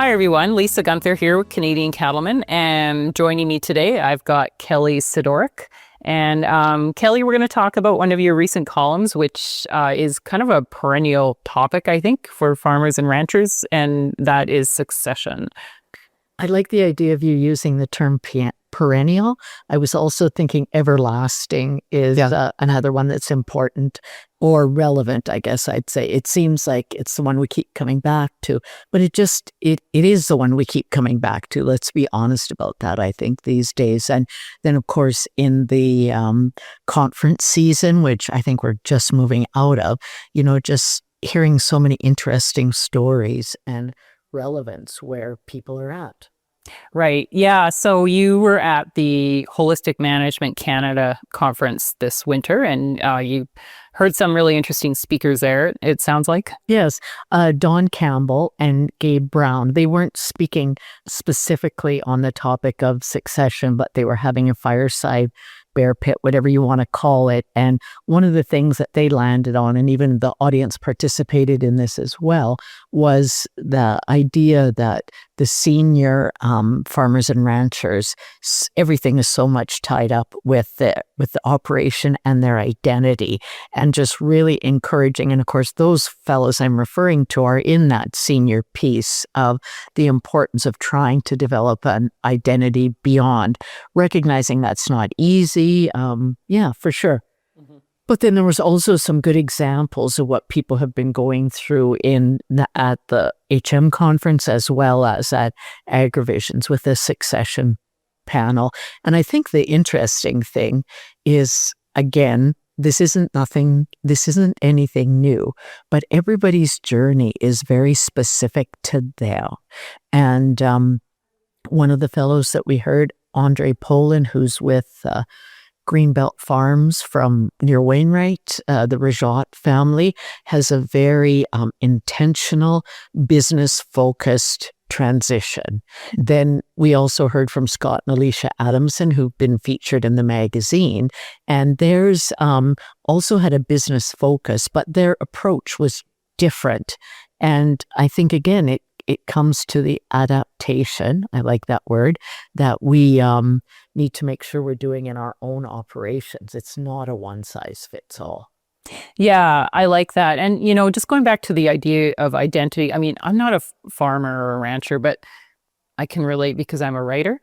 Hi everyone, Lisa Gunther here with Canadian Cattlemen, and joining me today I've got Kelly Sidorik. And Kelly, we're going to talk about one of your recent columns, which is kind of a perennial topic, I think, for farmers and ranchers, and that is succession. I like the idea of you using the term perennial. I was also thinking everlasting is another one that's important or relevant, I guess I'd say. It seems like it's the one we keep coming back to, but it is the one we keep coming back to. Let's be honest about that, I think, these days. And then, of course, in the conference season, which I think we're just moving out of, just hearing so many interesting stories and relevance where people are at. Right. Yeah. So you were at the Holistic Management Canada conference this winter, and you heard some really interesting speakers there, it sounds like. Yes. Don Campbell and Gabe Brown. They weren't speaking specifically on the topic of succession, but they were having a fireside bear pit, whatever you want to call it. And one of the things that they landed on, and even the audience participated in this as well, was the idea that the senior farmers and ranchers, everything is so much tied up with the operation and their identity, and just really encouraging. And of course, those fellows I'm referring to are in that senior piece of the importance of trying to develop an identity beyond, recognizing that's not easy. Yeah, for sure. Mm-hmm. But then there was also some good examples of what people have been going through at the HM conference, as well as at AgriVisions with the succession panel. And I think the interesting thing is, again, this isn't anything new, but everybody's journey is very specific to them. And one of the fellows that we heard, Andre Polin, who's with Greenbelt Farms from near Wainwright, the Rajat family, has a very intentional, business-focused transition. Then we also heard from Scott and Alicia Adamson, who've been featured in the magazine, and theirs also had a business focus, but their approach was different. And I think, again, it comes to the adaptation, I like that word, that we need to make sure we're doing in our own operations. It's not a one-size-fits-all. Yeah, I like that. And, just going back to the idea of identity, I mean, I'm not a farmer or a rancher, but I can relate because I'm a writer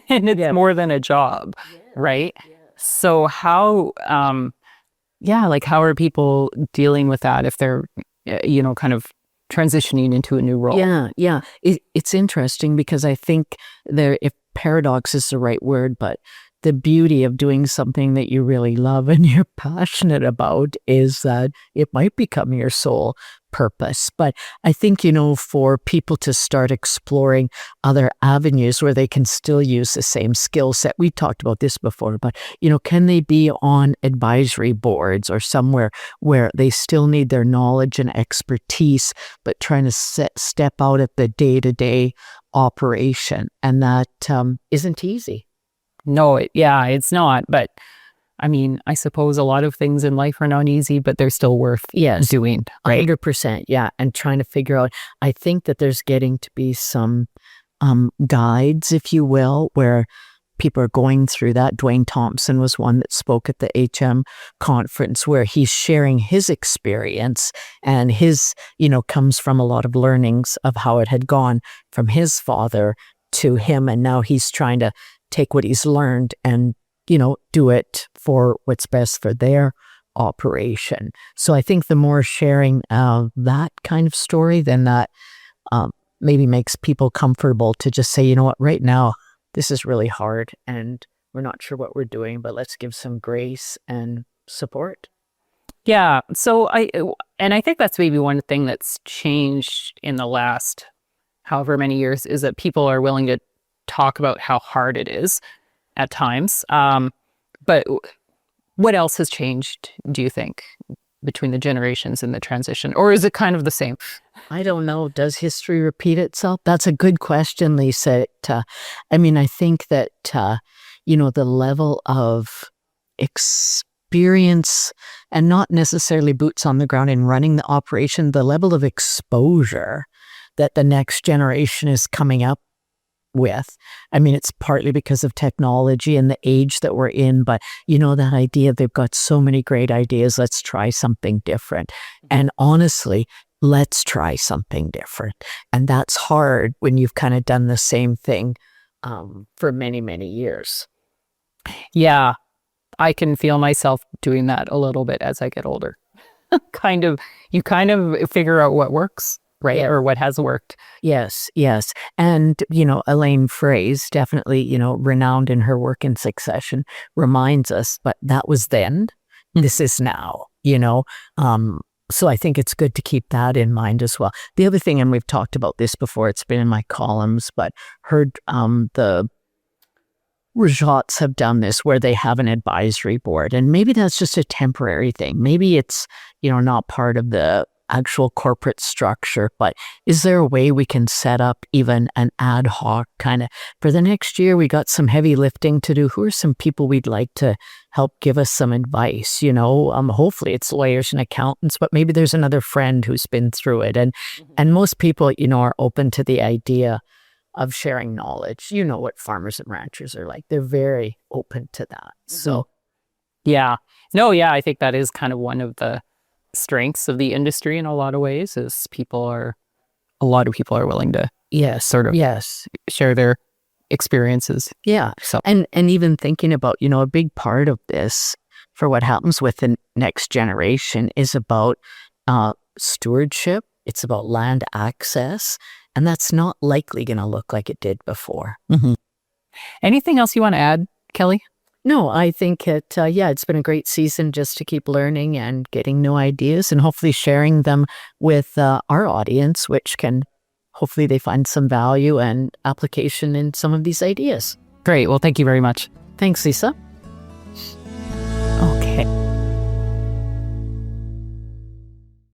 and it's more than a job, right? Yes. So how are people dealing with that if they're, kind of transitioning into a new role? Yeah. It's interesting because I think if paradox is the right word, but the beauty of doing something that you really love and you're passionate about is that it might become your sole purpose. But I think, for people to start exploring other avenues where they can still use the same skill set. We talked about this before, but, can they be on advisory boards or somewhere where they still need their knowledge and expertise, but trying to step out at the day-to-day operation? And that isn't easy. No, it's not. But I mean, I suppose a lot of things in life are not easy, but they're still worth doing, right? 100%. Yeah. And trying to figure out, I think that there's getting to be some guides, if you will, where people are going through that. Dwayne Thompson was one that spoke at the HM conference where he's sharing his experience, and his, comes from a lot of learnings of how it had gone from his father to him. And now he's trying to take what he's learned and, do it for what's best for their operation. So I think the more sharing that kind of story, then that maybe makes people comfortable to just say, right now, this is really hard and we're not sure what we're doing, but let's give some grace and support. Yeah. So I think that's maybe one thing that's changed in the last however many years is that people are willing to talk about how hard it is at times. But what else has changed, do you think, between the generations in the transition? Or is it kind of the same? I don't know. Does history repeat itself? That's a good question, Lisa. I think that, the level of experience, and not necessarily boots on the ground in running the operation, the level of exposure that the next generation is coming up with. I mean, it's partly because of technology and the age that we're in, but that idea, they've got so many great ideas. Let's try something different. And honestly, let's try something different. And that's hard when you've kind of done the same thing for many, many years. Yeah, I can feel myself doing that a little bit as I get older. You kind of figure out what works, right? Yeah. Or what has worked. Yes, yes. And, Elaine Fraze, definitely, renowned in her work in Succession, reminds us, but that was then, this is now, So I think it's good to keep that in mind as well. The other thing, and we've talked about this before, it's been in my columns, but heard the Rajats have done this where they have an advisory board, and maybe that's just a temporary thing. Maybe it's, not part of the actual corporate structure, but is there a way we can set up even an ad hoc kind of, for the next year, we got some heavy lifting to do. Who are some people we'd like to help give us some advice? Hopefully it's lawyers and accountants, but maybe there's another friend who's been through it. And most people, are open to the idea of sharing knowledge. You know what farmers and ranchers are like. They're very open to that. So, yeah. No, yeah, I think that is kind of one of the strengths of the industry in a lot of ways is a lot of people are willing to sort of share their experiences. Yeah. So and even thinking about, a big part of this for what happens with the next generation is about stewardship. It's about land access, and that's not likely going to look like it did before. Anything else you want to add, Kelly? No, I think it's been a great season just to keep learning and getting new ideas and hopefully sharing them with our audience, which can hopefully they find some value and application in some of these ideas. Great. Well, thank you very much. Thanks, Lisa.